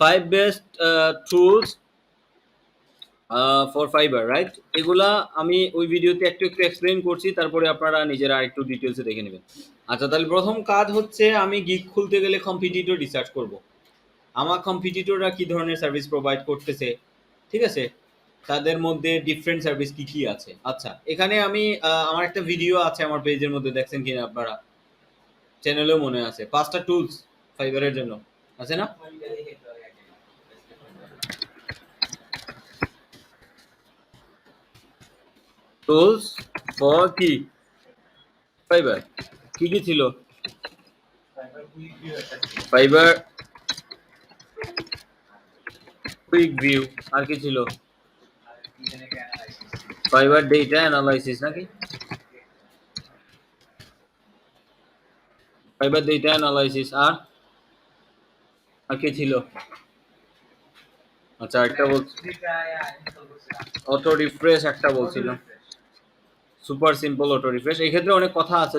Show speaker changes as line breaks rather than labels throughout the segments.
5 best tools for Fiverr, right? এগুলা আমি ওই ভিডিওতে একটু একটু এক্সপ্লেন করছি, তারপরে আপনারা নিজেরা একটু ডিটেলসে দেখে নেবেন। আচ্ছা, তাহলে প্রথম কাজ হচ্ছে আমি গিগ খুলতে গেলে কম্পিটিটর রিসার্চ করব। আমার কম্পিটিটররা কি ধরনের সার্ভিস প্রোভাইড করতেছে, ঠিক আছে, তাদের মধ্যে ডিফারেন্ট সার্ভিস কি কি আছে। আচ্ছা, এখানে আমি আমার একটা ভিডিও আছে আমার পেজের মধ্যে, দেখছেন কিনা আপনারা, চ্যানেলেও মনে আছে, 5টা টুলস ফাইবারের জন্য, আছে না? টুলস ফর কি ফাইবার, কি কি ছিল? ফাইবার কুইক ভিউ, আর কি ছিল? ফাইবার ডেটা অ্যানালাইসিস নাকি? ফাইবার ডেটা অ্যানালাইসিস, আর কি ছিল? আচ্ছা, একটা বলছি অটো রিফ্রেশ, একটা বলছিল সুপার সিম্পল অটো রিফ্রেশ। এই ক্ষেত্রে অনেক কথা আছে,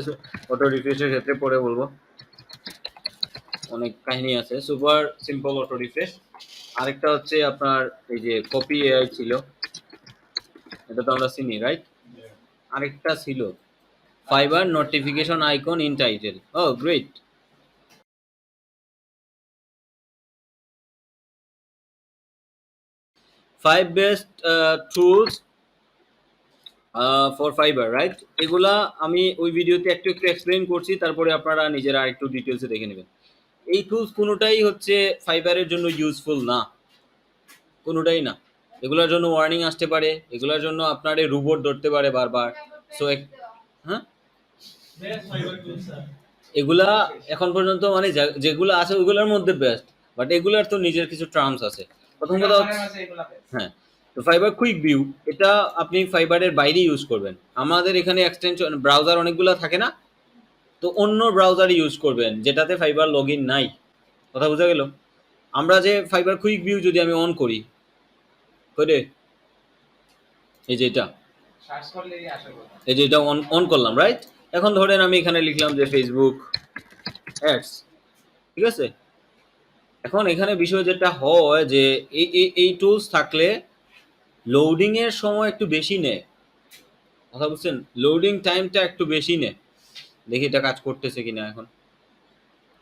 অটো রিফ্রেশের ক্ষেত্রে পরে বলবো, অনেক কাহিনী আছে। Super simple auto refresh. আরেকটা হচ্ছে আপনার এই যে কপি এআই ছিল, এটা তো আমরা চিনি, রাইট? আরেকটা ছিল Fiverr notification icon in title. Oh great. Five best tools for Fiverr, right? এগুলা আমি ওই ভিডিওতে একটু একটু এক্সপ্লেন করছি, তারপরে আপনারা নিজেরা একটু ডিটেলসে দেখে নেবেন। এই টুলস কোনোটাই হচ্ছে ফাইবারের জন্য ইউজফুল না, কোনোটাই না। এগুলোর জন্য ওয়ার্নিং আসতে পারে, এগুলোর জন্য আপনার রোবট ধরতে পারে বারবার। সো হ্যাঁ, এগুলা এখন পর্যন্ত মানে যেগুলো আছে ওইগুলোর মধ্যে বেস্ট, বাট এগুলার তো নিজের কিছু টার্মস আছে। প্রথম কথা হচ্ছে, হ্যাঁ, তো ফাইবার কুইক ভিউ, এটা আপনি ফাইবারের বাইরে ইউজ করবেন। আমাদের এখানে এক্সটেনশন ব্রাউজার অনেকগুলো থাকে না, তো অন্য ব্রাউজার ইউজ করবেন যেটাতে ফাইবার লগ ইন নাই। কথা বোঝা গেল? আমরা যে ফাইবার কুইক ভিউ যদি আমি অন করি, করে এই যে এটা, এই যে এটা অন করলাম, রাইট? এখন ধরেন আমি এখানে লিখলাম যে ফেসবুক অ্যাডস, ঠিক আছে? এখন এখানে বিষয় যেটা হয় যে এই টুলস থাকলে লোডিং এর সময় একটু বেশি নেয়। কথা বুঝছেন? লোডিং টাইমটা একটু বেশি নেয়। দেখি এটা কাজ করতেছে কিনা। এখন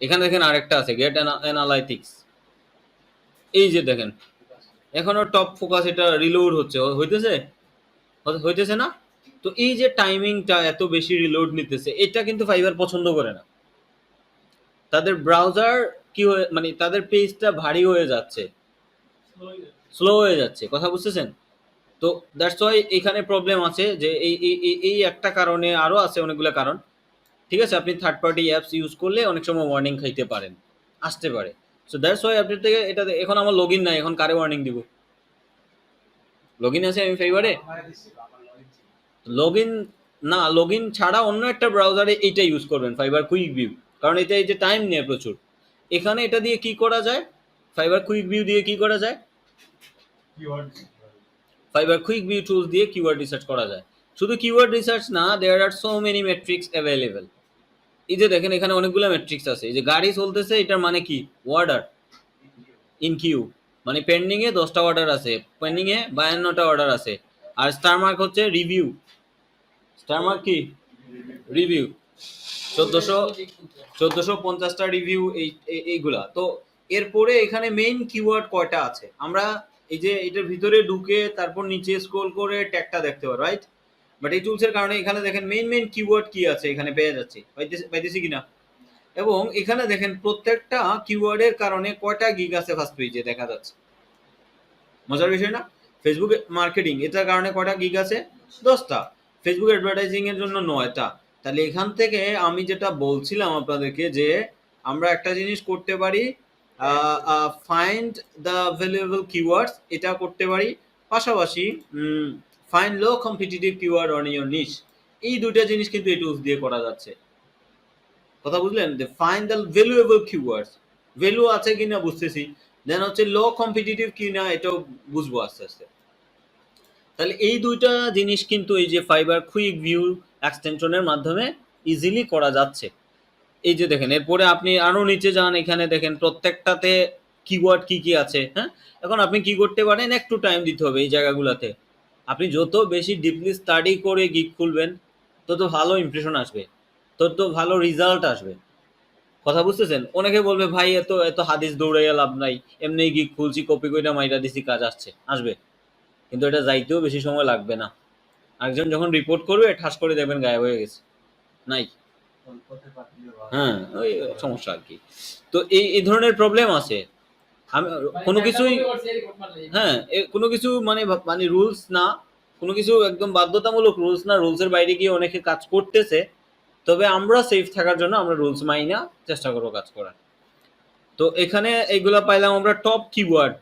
এখানে দেখেন আরেকটা আছে গেট অ্যানালাইটিক্স, এই যে দেখেন এখনো টপ ফোকাস, এটা রিলোড হইতেছে না? তো এই যে টাইমিংটা এত বেশি রিলোড নিতেছে, এটা কিন্তু ফাইবার পছন্দ করে না। তাদের ব্রাউজার কি হয়ে, মানে তাদের পেজটা ভারী হয়ে যাচ্ছে, স্লো হয়ে যাচ্ছে। কথা বুঝতেছেন? তো দ্যাটস ওয়াই এখানে প্রবলেম আছে যে এই একটা কারণে, আরও আছে অনেকগুলো কারণ, ঠিক আছে? আপনি থার্ড পার্টি অ্যাপস ইউজ করলে অনেক সময় ওয়ার্নিং খাইতে পারেন, আসতে পারে। সো দ্যাটস ওয়াই আপনি থেকে এটা, এখন আমার লগ ইন নাই, এখন কারে ওয়ার্নিং দিব? লগ ইন আছে আমি ফাইবারে, লগ ইন না, লগ ইন ছাড়া অন্য একটা ব্রাউজারে এইটা ইউজ করবেন, ফাইবার কুইক ভিউ, কারণ এটা এই যে টাইম নেয় প্রচুর। এখানে এটা দিয়ে কি করা যায়? ফাইবার কুইক ভিউ দিয়ে কি করা যায়? ফাইবার কুইক ভিউ টুলস দিয়ে কিওয়ার্ড রিসার্চ করা যায়। শুধু কিওয়ার্ড রিসার্চ না, দেয়ার আর সো মেনি মেট্রিক্স অ্যাভেলেবেল। এই যে দেখেন এখানে অনেকগুলো মেট্রিক্স আছে। এই যে গাড়ি চলতেছে, এটার মানে কি? অর্ডার ইন কিউ, মানে পেন্ডিং এ 10টা অর্ডার আছে, পেন্ডিং এ 52টা অর্ডার আছে। আর স্টার মার্ক হচ্ছে রিভিউ, স্টার মার্ক কি? রিভিউ, 1450টা রিভিউ, এইগুলা। তো এরপরে এখানে মেইন কিওয়ার্ড কয়টা আছে, আমরা এই যে এটার ভিতরে ঢুকে তারপর নিচে স্ক্রল করে ট্যাগটা দেখতে পারো, রাইট? বাট এই টুলসের কারণে এখানে দেখেন মেইন কিওয়ার্ড কি আছে এখানে পেয়ে যাচ্ছে, পাইতেছি কিনা। এবং এখানে দেখেন প্রত্যেকটা কিওয়ার্ডের কারণে কয়টা গিগ আছে ফার্স্ট পেজে দেখা যাচ্ছে। মজার বিষয় না? ফেসবুক মার্কেটিং, এটার কারণে কয়টা গিগ আছে? 10টা। ফেসবুক অ্যাডভার্টাইজিং এর জন্য 9টা। তাহলে এখান থেকে আমি যেটা বলছিলাম আপনাদেরকে, যে আমরা একটা জিনিস করতে পারি, ফাইন্ড দ্য ভ্যালুয়েবল কিওয়ার্ডস, এটা করতে পারি। পাশাপাশি find low competitive keyword on your niche, এই দুইটা জিনিস কিন্তু এই টুলস দিয়ে করা যাচ্ছে। কথা বুঝলেন? যে find the valuable keywords, value আছে কিনা বুঝতেছি, দেন হচ্ছে লো কম্পিটিটিভ কিনা এটাও বুঝবো আস্তে আস্তে। তাহলে এই দুইটা জিনিস কিন্তু এই যে ফাইবার কুইক ভিউ এক্সটেনশনের মাধ্যমে ইজিলি করা যাচ্ছে। এই যে দেখেন, এরপরে আপনি আরো নিচে যান, এখানে দেখেন প্রত্যেকটাতে কিওয়ার্ড কি কি আছে। হ্যাঁ, এখন আপনি কি করতে পারেন, একটু টাইম দিতে হবে এই জায়গাগুলোতে। আপনি যত বেশি ডিপলি স্টাডি করে গিগ খুলবেন তত ভালো ইমপ্রেশন আসবে, তত ভালো রেজাল্ট আসবে। কথা বুঝতেছেন? অনেকে বলবে ভাই এত এত হাদিস দৌড়াইয়া লাভ নাই, এমনি গিগ খুলছি কপি কইটা মাইরা দিছি কাজ আসছে, আসবে, কিন্তু এটা যাইতেও বেশি সময় লাগবে না। একজন যখন রিপোর্ট করবে ঠাস করে দেখবেন গায়েব হয়ে গেছে, নাই। হ্যাঁ, ওই সমস্যা আর কি। তো এই এই ধরনের প্রবলেম আছে। আমি কোনো কিছুই, হ্যাঁ, কোনো কিছু মানে মানে রুলস না, কোনো কিছু একদম বাধ্যতামূলক রুলস না, রুলসের বাইরে গিয়ে অনেকে কাজ করতেছে। তবে আমরা সেফ থাকার জন্য আমরা রুলস মাইনা চেষ্টা করবো কাজ করার। তো এখানে এগুলা পাইলাম আমরা টপ কিওয়ার্ড,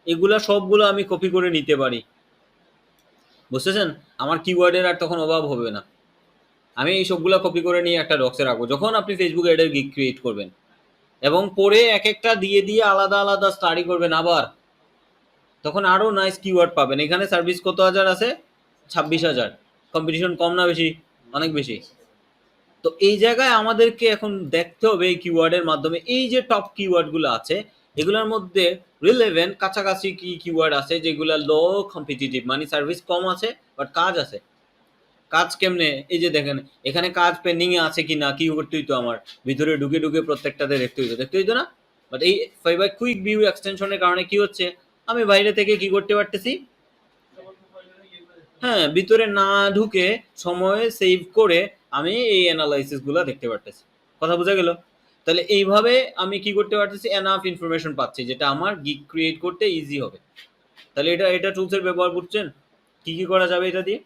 এগুলা সবগুলো আমি কপি করে নিতে পারি, বুঝতেছেন? আমার কিওয়ার্ডের আর তখন অভাব হবে না। আমি এই সবগুলা কপি করে নিয়ে একটা ডক্সে রাখবো যখন আপনি ফেসবুক অ্যাডের গিগ ক্রিয়েট করবেন, এবং পরে এক একটা দিয়ে দিয়ে আলাদা আলাদা স্টাডি করবেন আবার, তখন আরো নাইস কিওয়ার্ড পাবেন। এখানে সার্ভিস কত হাজার আছে? 26,000। কম্পিটিশন কম না বেশি? অনেক বেশি। তো এই জায়গায় আমাদেরকে এখন দেখতে হবে এই কিওয়ার্ডের মাধ্যমে এই যে টপ কিওয়ার্ডগুলো আছে এগুলোর মধ্যে রিলেভেন্ট কাছাকাছি কি কিওয়ার্ড আছে যেগুলো লো কম্পিটিটিভ, মানে সার্ভিস কম আছে বাট কাজ আছে। কাজ কেমনে? এই যে দেখেন এখানে কাজ পেন্ডিং এ আছে কিনা কি করতে হইতো, আমার ভিতরে ঢুকে ঢুকে প্রত্যেকটাতে দেখতে হইতো না। বাট এই ফাইবার কুইক ভিউ এক্সটেনশনের কারণে কি হচ্ছে, আমি বাইরে থেকে কি করতে পারতেছি, হ্যাঁ, ভিতরে না ঢুকে সময় সেভ করে আমি এই অ্যানালাইসিস গুলা দেখতে পারতেছি। কথা বোঝা গেল? তাহলে এইভাবে আমি কি করতে পারতেছি, এনাফ ইনফরমেশন পাচ্ছি যেটা আমার গিগ ক্রিয়েট করতে ইজি হবে। তাহলে এটা এটা টুলসের ব্যবহার বুঝছেন? কি কি করা যাবে এটা দিয়ে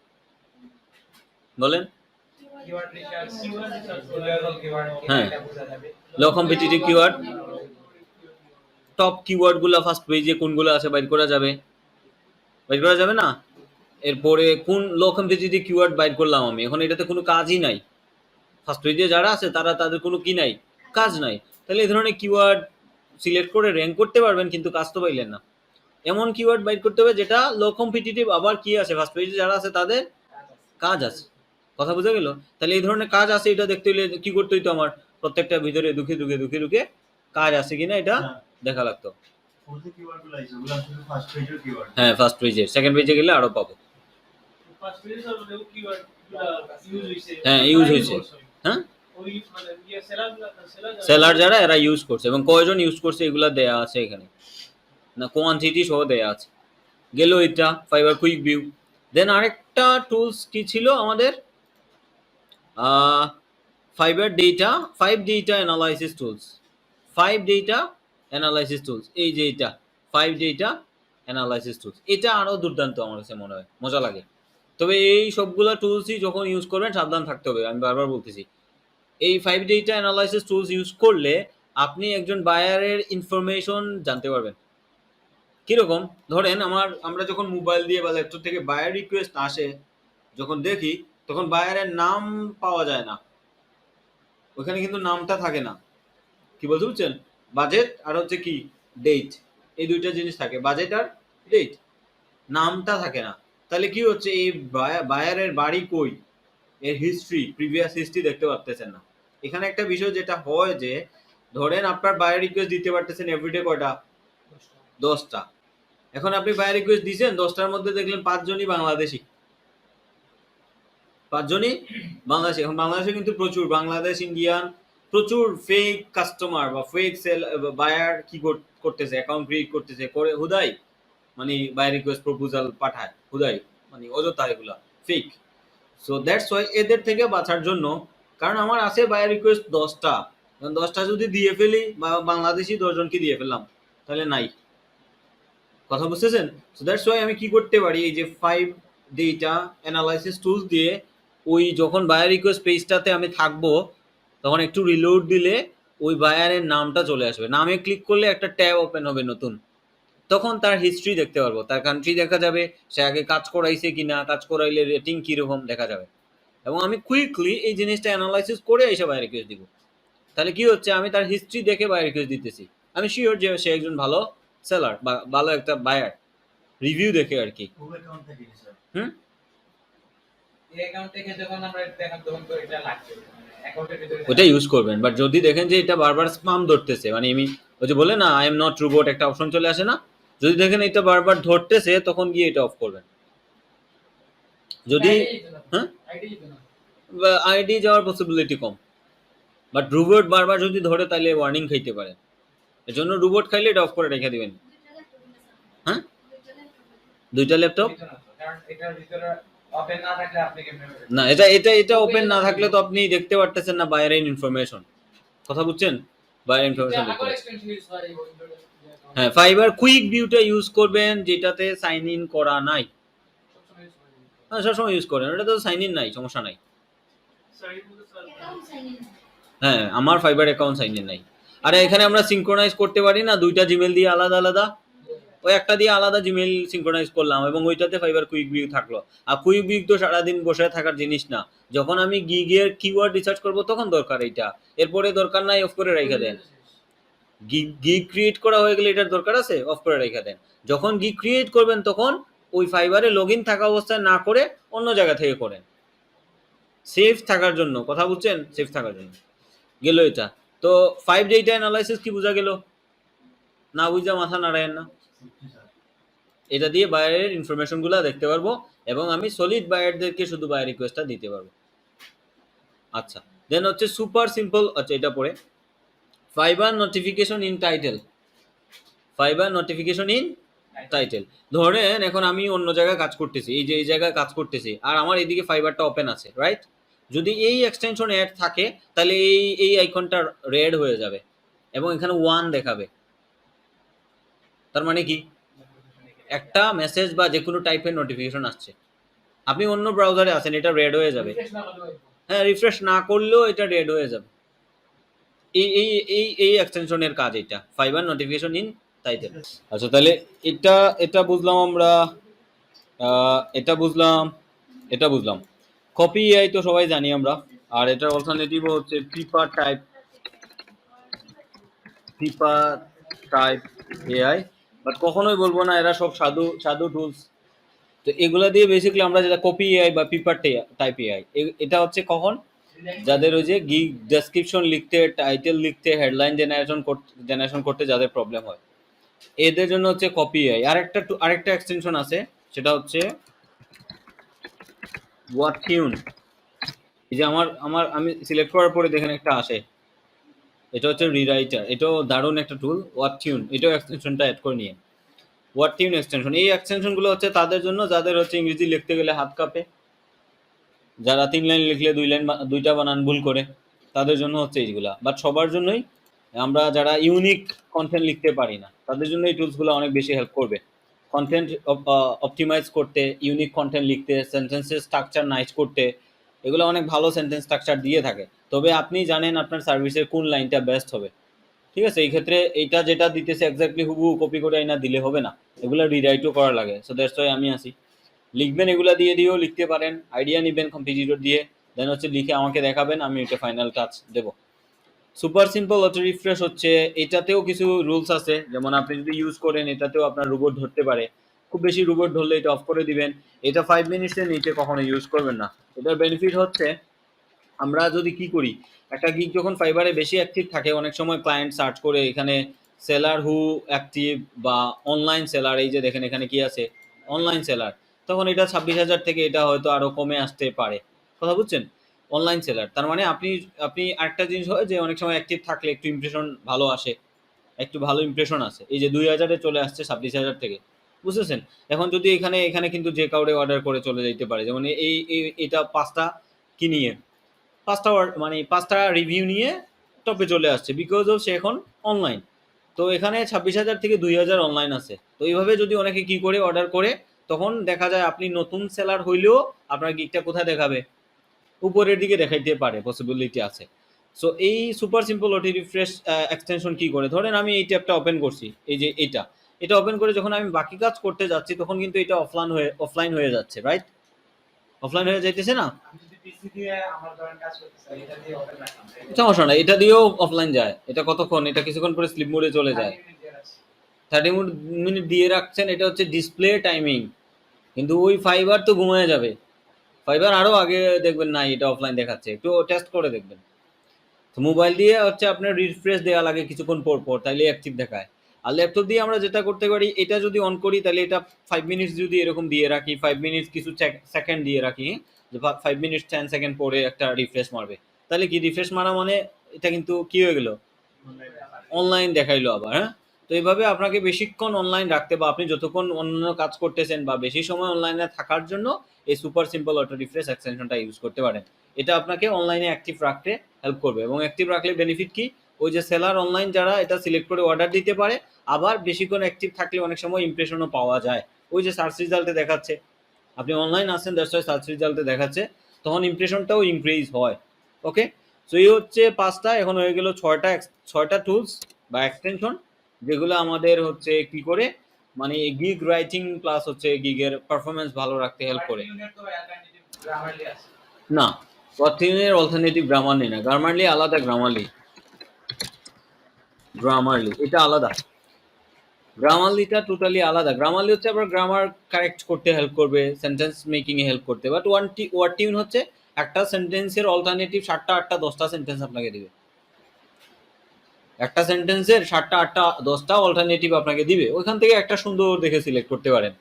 বলেন? হ্যাঁ, লো কম্পিটিটিভ কিওয়ার্ড, টপ কিওয়ার্ড গুলা ফার্স্ট পেজে কোনগুলো আছে বাইর করা যাবে, বাইর করা যাবে না? এরপরে কোন লো কম্পিটিটিভ কিওয়ার্ড বাইর করলাম আমি, এখন এটাতে কোনো কাজই নাই, ফার্স্ট পেজে যারা আছে তারা তাদের কোনো কি নাই, কাজ নাই। তাহলে এই ধরনের কিওয়ার্ড সিলেক্ট করে র্যাঙ্ক করতে পারবেন কিন্তু কাজ তো পাইলেন না। এমন কিওয়ার্ড বাইর করতে হবে যেটা লো কম্পিটিটিভ, আবার কি আছে ফার্স্ট পেজে যারা আছে তাদের কাজ আছে। কথা বোঝা গেল? তাহলে এই ধরনের কাজ আছে এটা দেখতে হলে কি করতে হইতো, আমার প্রত্যেকটা ভিতরে ঢুকে কাজ আছে কিনা এটা দেখা লাগতো। হ্যাঁ, ফার্স্ট পেজে, সেকেন্ড পেজে গেলে আরো পাবো। হ্যাঁ, ইউজ হয়েছে। হ্যাঁ, সেলার যারা এরা ইউজ করছে এবং কয়জন ইউজ করছে এগুলা দেয়া আছে এখানে, না কোয়ান্টিটি সহ দেয়া আছে। গেল এটা ফাইবার কুইক ভিউ। দেন আরেকটা টুলস কি ছিল আমাদের, fibre data, 5 data analysis tools, 5 data analysis tools, এই যে এটা 5 ডেটা অ্যানালাইসিস টুলস, এটা আরো দুর্দান্ত আমার কাছে মনে হয়, মজা লাগে। তবে এই সবগুলা টুলসই যখন ইউজ করবেন সাবধান থাকতে হবে, আমি বারবার বলতেছি। এই 5 ডেটা অ্যানালাইসিস টুলস ইউজ করলে আপনি একজন বায়ারের ইনফরমেশন জানতে পারবেন। কিরকম? ধরেন আমরা যখন মোবাইল দিয়ে বা ল্যাপটপ থেকে বায়ার রিকোয়েস্ট আসে যখন দেখি, তখন বায়ারের নাম পাওয়া যায় না, ওখানে কিন্তু নামটা থাকে না। কি বলতে বুঝছেন? বাজেট আর হচ্ছে কি ডেট, এই দুইটা জিনিস থাকে, বাজেট আর ডেট, নামটা থাকে না। তাহলে কি হচ্ছে, এই বায়ারের বাড়ি কই, এর হিস্ট্রি, প্রিভিয়াস হিস্ট্রি দেখতে পারতেছেন না। এখানে একটা বিষয় যেটা হয় যে ধরেন আপনার বায়ার রিকোয়েস্ট দিতে পারতেছেন এভরিডে কয়টা, 10টা। এখন আপনি বায়ার রিকোয়েস্ট দিয়েছেন 10টার মধ্যে দেখলেন 5জনই বাংলাদেশি, 5জনই বাংলাদেশি। এখন বাংলাদেশে কিন্তু প্রচুর বাংলাদেশ, ইন্ডিয়ান, প্রচুর ফেক কাস্টমার বা ফেক সেল বায়ার কি করতেছে, অ্যাকাউন্ট ক্রিয়েট করতেছে করে হুদাই, মানে বায়ার রিকোয়েস্ট প্রপোজাল পাঠায় হুদাই, মানে অযথা, এগুলা ফেক। সো দ্যাটস ওয়াই এদের থেকে বাঁচার জন্য, কারণ আমার আছে বায়ার রিকোয়েস্ট 10টা, 10টা যদি দিয়ে ফেলি বা বাংলাদেশি 10জনকে দিয়ে ফেললাম তাহলে নাই। কথা বুঝতেছেন? সো দ্যাটস ওয়াই আমি কি করতে পারি, এই যে 5 ডেটা অ্যানালাইসিস টুলস দিয়ে ওই যখন বায়ার রিকোয়েস্ট পেজটাতে আমি থাকবো তখন একটু রিলোড দিলে ওই বায়ারের নামটা চলে আসবে, নামে ক্লিক করলে একটা ট্যাব ওপেন হবে নতুন, তখন তার হিস্ট্রি দেখতে পারবো, তার কান্ট্রি দেখা যাবে, সে আগে কাজ করাইছে কিনা, কাজ করাইলে রেটিং কিরকম দেখা যাবে, এবং আমি কুইকলি এই জিনিসটা অ্যানালাইসিস করে এসে বায়ার রিকোয়েস্ট দিব। তাহলে কি হচ্ছে, আমি তার হিস্ট্রি দেখে বায়ার রিকোয়েস্ট দিতেছি, আমি শিওর যে সে একজন ভালো সেলার বা ভালো একটা বায়ার, রিভিউ দেখে আর কি। হুম, ওটা ইউজ করবেন, বাট যদি দেখেন যে এটা বারবার স্পাম ধরতেছে, মানে আমি ওই যে বলে না আই এম নট রোবট একটা অপশন চলে আসে না, যদি দেখেন এটা বারবার ধরতেছে তখন গিয়ে এটা অফ করবেন। যদি হ্যাঁ আইডি যাওয়ার পসিবিলিটি কম, বাট রোবট বারবার যদি ধরে তাহলে ওয়ার্নিং খাইতে পারে, এর জন্য রোবট খাইলে এটা অফ করে রেখে দিবেন। হ্যাঁ দুইটা ল্যাপটপ না, এটা এটা এটা ওপেন না থাকলে তো আপনি দেখতে পারতেছেন না বাইরের ইনফরমেশন, কথা বুঝছেন, বাইরের ইনফরমেশন হ্যাঁ ফাইবার কুইক ভিউটা ইউজ করবেন যেটাতে সাইন ইন করা নাই। হ্যাঁ সবসময় ইউজ করেন, এটা তো সাইন ইন নাই, সমস্যা নাই। হ্যাঁ আমার ফাইবার অ্যাকাউন্ট সাইন ইন নাই। আরে এখানে আমরা সিনক্রোনাইজ করতে পারি না দুইটা জিমেল দিয়ে আলাদা আলাদা, ওই একটা দিয়ে আলাদা জিমেল সিনক্রোনাইজ করলাম এবং ওইটাতে ফাইবার কুইক ভিউ থাকলো। আর কুইক ভিউ তো সারাদিন বসে থাকার জিনিস না, যখন আমি গিগের কিওয়ার্ড রিসার্চ করব তখন দরকার এইটা, এরপরে দরকার নাই অফ করে রেখে দেন। গিগ ক্রিয়েট করা হয়ে গেলে এটার দরকার আছে, অফ করে রেখে দেন। যখন গিগ ক্রিয়েট করবেন তখন ওই ফাইবারে লগ ইন থাকা অবস্থায় না করে অন্য জায়গা থেকে করেন, সেফ থাকার জন্য, কথা বুঝছেন, সেফ থাকার জন্য গেল এটা। তো 5 ডেটা অ্যানালাইসিস কি বোঝা গেল? না বুঝা মাথা নাড়ায়েন না, এটা দিয়ে বাইরের ইনফরমেশনগুলো দেখতে পারবো এবং আমি সলিড বায়ারদেরকে শুধু বায়ার রিকোয়েস্টটা দিতে পারবো। আচ্ছা দেন হচ্ছে সুপার সিম্পল, আচ্ছা এটা পরে fibre notification in title. Fibre notification in title, ধরেন এখন আমি অন্য জায়গায় কাজ করতেছি, এই যে এই জায়গায় কাজ করতেছি আর আমার এইদিকে ফাইবারটা ওপেন আছে, রাইট? যদি এই এক্সটেনশন অ্যাড থাকে তাহলে এই এই আইকনটা রেড হয়ে যাবে এবং এখানে 1 দেখাবে, তার মানে কি একটা মেসেজ বা যে কোনো টাইপের নোটিফিকেশন আসছে। আপনি অন্য ব্রাউজারে আছেন, এটা রেড হয়ে যাবে, হ্যাঁ রিফ্রেশ না করলেও এটা রেড হয়ে যাবে। এই এই এই এই এক্সটেনশনের কাজ এটা, ফাইবার নোটিফিকেশন ইন টাইটেল। আচ্ছা তাহলে এটা এটা বুঝলাম আমরা, এটা বুঝলাম, এটা বুঝলাম। কপি এআই তো সবাই জানি আমরা, আর এটার অল্টারনেটিভ হচ্ছে paper type, paper type AI, but কখনোই বলবো না এরা সব সাধু সাধু টুলস। তো এগুলা দিয়ে বেসিক্যালি আমরা যেটা কপি এআই বা পেপার টাইপ এআই, এটা হচ্ছে কখন যাদের ওই যে গিগ ডেসক্রিপশন লিখতে, টাইটেল লিখতে, হেডলাইন জেনারেশন করতে যাদের প্রবলেম হয়, এদের জন্য হচ্ছে কপি এআই। আরেকটা এক্সটেনশন আছে, সেটা হচ্ছে ওয়ার্ডটিউন। এই যে আমার আমার আমি সিলেক্ট করার পরে দেখেন একটা আসে, এটা হচ্ছে রিরাইটার, এটাও দারুণ একটা টুল ওয়ার্ডটিউন, এটাও এক্সটেনশনটা অ্যাড করে নিয়ে। ওয়ার্ডটিউন এক্সটেনশন, এই এক্সটেনশনগুলো হচ্ছে তাদের জন্য যাদের হচ্ছে ইংরেজি লিখতে গেলে হাত কাঁপে, যারা 3 লাইন লিখলে 2টা বানান ভুল করে, তাদের জন্য হচ্ছে এইগুলা। বাট সবার জন্যই, আমরা যারা ইউনিক কন্টেন্ট লিখতে পারি না তাদের জন্য এই টুলসগুলো অনেক বেশি হেল্প করবে কন্টেন্ট অপটিমাইজ করতে, ইউনিক কন্টেন্ট লিখতে, সেন্টেন্সের স্ট্রাকচার নাইস করতে। এগুলো অনেক ভালো সেন্টেন্স স্ট্রাকচার দিয়ে থাকে, তবে আপনি জানেন আপনার সার্ভিসের কোন লাইনটা বেস্ট হবে, ঠিক আছে? এই ক্ষেত্রে এইটা যেটা দিতেছে এক্স্যাক্টলি হুবহু কপি করে আইনা দিলে হবে না, এগুলো রিরাইটও করা লাগে। সো দ্যাটস ওয়াই আমি আসি, লিখবেন এগুলা দিয়ে দিয়েও লিখতে পারেন, আইডিয়া নেবেন কম্পিটিটর দিয়ে, দেন হচ্ছে লিখে আমাকে দেখাবেন, আমি এটা ফাইনাল টাচ দেবো। সুপার সিম্পল অটো রিফ্রেশ হচ্ছে, এটাতেও কিছু রুলস আছে, যেমন আপনি যদি ইউজ করেন এটাতেও আপনার রোবট ধরতে পারে, খুব বেশি রোবট ধরলে এটা অফ করে দিবেন। এটা 5 মিনিটসের নিচে কখনো ইউজ করবেন না। এটার বেনিফিট হচ্ছে আমরা যদি কি করি, একটা গিগ যখন ফাইবারে বেশি অ্যাক্টিভ থাকে, অনেক সময় ক্লায়েন্ট সার্চ করে এখানে সেলার হু অ্যাক্টিভ বা অনলাইন সেলার, এই যে দেখেন এখানে কি আছে অনলাইন সেলার, তখন এটা 26,000 থেকে এটা হয়তো আরো কমে আসতে পারে, কথা বুঝছেন? অনলাইন সেলার তার মানে আপনি আপনি আরেকটা জিনিস হয় যে অনেক সময় অ্যাক্টিভ থাকলে একটু ইমপ্রেশন ভালো আসে, একটু ভালো ইমপ্রেশন আসে, এই যে 2,000-এ চলে আসছে 26,000 থেকে, বুঝতেছেন? এখন যদি এখানে এখানে কিন্তু যে কাউরে অর্ডার করে চলে যেতে পারে, যেমন এটা 5টা কি নিয়ে 5টা মানে 5টা রিভিউ নিয়ে টপে চলে আসছে, বিকজ অফ সে এখন অনলাইন। তো এখানে 26,000 থেকে 2,000 অনলাইন আছে। তো এইভাবে যদি অনেকে কি করে অর্ডার করে, তখন দেখা যায় আপনি নতুন সেলার হইলেও আপনার গিগটা কোথায় দেখাবে, উপরের দিকে দেখাইতে পারে, পসিবিলিটি আছে। সো এই সুপার সিম্পল ওটি রিফ্রেশ এক্সটেনশন কি করে, ধরেন আমি এই ট্যাবটা ওপেন করছি, এই যে এটা ওপেন করে যখন আমি বাকি কাজ করতে যাচ্ছি তখন কিন্তু এটা অফলাইন হয়ে যাচ্ছে, রাইট? অফলাইন হয়ে যাইতেছে না, সমস্যা নাই, এটা দিয়েও অফলাইন যায়। এটা কতক্ষণ, এটা কিছুক্ষণ পরে স্লিপ মোডে চলে যায়। 30 মিনিট দিয়ে রাখছেন, এটা হচ্ছে ডিসপ্লে টাইমিং, কিন্তু ওই ফাইবার তো ঘুমিয়ে যাবে, ফাইবার আরো আগে দেখবেন না এটা অফলাইন দেখাচ্ছে, একটু টেস্ট করে দেখবেন। তো মোবাইল দিয়ে হচ্ছে আপনার রিফ্রেশ দেওয়া লাগে কিছুক্ষণ পর পর, তাইলে অ্যাক্টিভ দেখায়। আর ল্যাপটপ দিয়ে আমরা যেটা করতে পারি, এটা যদি অন করি তাহলে এটা 5 মিনিটস যদি এরকম দিয়ে রাখি, 5 মিনিটস কিছু সেকেন্ড দিয়ে রাখি, যে 5 মিনিটস 10 সেকেন্ড পরে একটা রিফ্রেশ মারবে, তাহলে কি রিফ্রেশ মারা মানে এটা কিন্তু কি হয়ে গেল, অনলাইন দেখাইলো আবার। হ্যাঁ, তো এইভাবে আপনাকে বেশিক্ষণ অনলাইন রাখতে বা আপনি যতক্ষণ অন্য কাজ করতেছেন বা বেশি সময় অনলাইনে থাকার জন্য এই সুপার সিম্পল অটো রিফ্রেশ এক্সটেনশনটা ইউজ করতে পারেন। এটা আপনাকে অনলাইনে অ্যাক্টিভ রাখতে হেল্প করবে, এবং অ্যাক্টিভ রাখলে বেনিফিট কি, ওই যে সেলার অনলাইন যারা এটা সিলেক্ট করে অর্ডার দিতে পারে, আবার বেশিক্ষণ অ্যাক্টিভ থাকলে অনেক সময় ইমপ্রেশনও পাওয়া যায়। ওই যে সার্চ রেজাল্টে দেখাচ্ছে আপনি অনলাইন আছেন, দ্যাটস ওয়াই সার্চ রেজাল্টে দেখাচ্ছে, তখন ইমপ্রেশনটাও ইনক্রিজ হয়। ওকে, সো এই হচ্ছে 5টা, এখন হয়ে গেল 6টা টুলস বা এক্সটেনশন, যেগুলো আমাদের হচ্ছে কি করে মানে গিগ রাইটিং প্লাস হচ্ছে গিগের পারফরমেন্স ভালো রাখতে হেল্প করে। না, ওয়ার্ডটিউনের অল্টারনেটিভ গ্রামারলি না, গ্রামারলি আলাদা, গ্রামারলি এটা আলাদা, গ্রামারলিটা টোটালি আলাদা। গ্রামারলি হচ্ছে আবার গ্রামার কারেক্ট করতে হেল্প করবে, সেন্টেন্স মেকিং এ হেল্প করতে, বাট ওয়ার্ডটিউন হচ্ছে একটা সেন্টেন্সের অল্টারনেটিভ 7টা 8টা 10টা সেন্টেন্স আপনাকে দিবে, একটা সেন্টেন্সের 7টা 8টা 10টা অল্টারনেটিভ আপনাকে দিবে, ওইখান থেকে একটা সুন্দর দেখে সিলেক্ট করতে পারেন।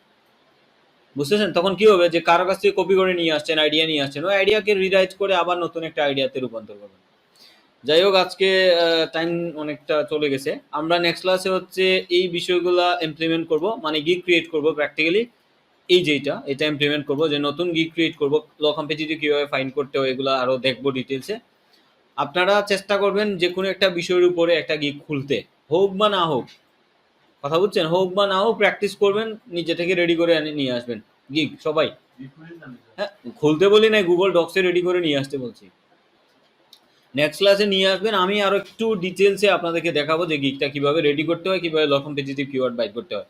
বুঝতেছেন? তখন কি হবে, যে কারো কাছ থেকে কপি করে নিয়ে আসছেন, আইডিয়া নিয়ে আসছেন, ওই আইডিয়াকে রিরাইট করে আবার নতুন একটা আইডিয়াতে রূপান্তর করবেন। যাই হোক, আজকে টাইম অনেকটা চলে গেছে, আমরা নেক্সট ক্লাসে হচ্ছে এই বিষয়গুলা ইমপ্লিমেন্ট করব, মানে গিগ ক্রিয়েট করব প্র্যাকটিক্যালি, এই যেটা এটা ইমপ্লিমেন্ট করব, যে নতুন গিগ ক্রিয়েট করব, ল কম্পিটিটিভ কীভাবে ফাইন্ড করতে হয় এগুলো আরও দেখবো ডিটেলসে। আপনারা চেষ্টা করবেন যে কোনো একটা বিষয়ের উপরে একটা গিগ খুলতে, হোক বা না হোক, কথা বুঝছেন, হোক বা না হোক প্র্যাকটিস করবেন, নিজে থেকে রেডি করে নিয়ে আসবেন গিগ সবাই। হ্যাঁ, খুলতে বলি না, গুগল ডক্সে রেডি করে নিয়ে আসতে বলছি। নেক্সট ক্লাসে নিয়ে আসবেন, আমি আরও একটু ডিটেলসে আপনাদেরকে দেখাবো যে গিগটা কীভাবে রেডি করতে হয়, কীভাবে ল কম্পিটিটিভ কিওয়ার্ড বাইট করতে হয়।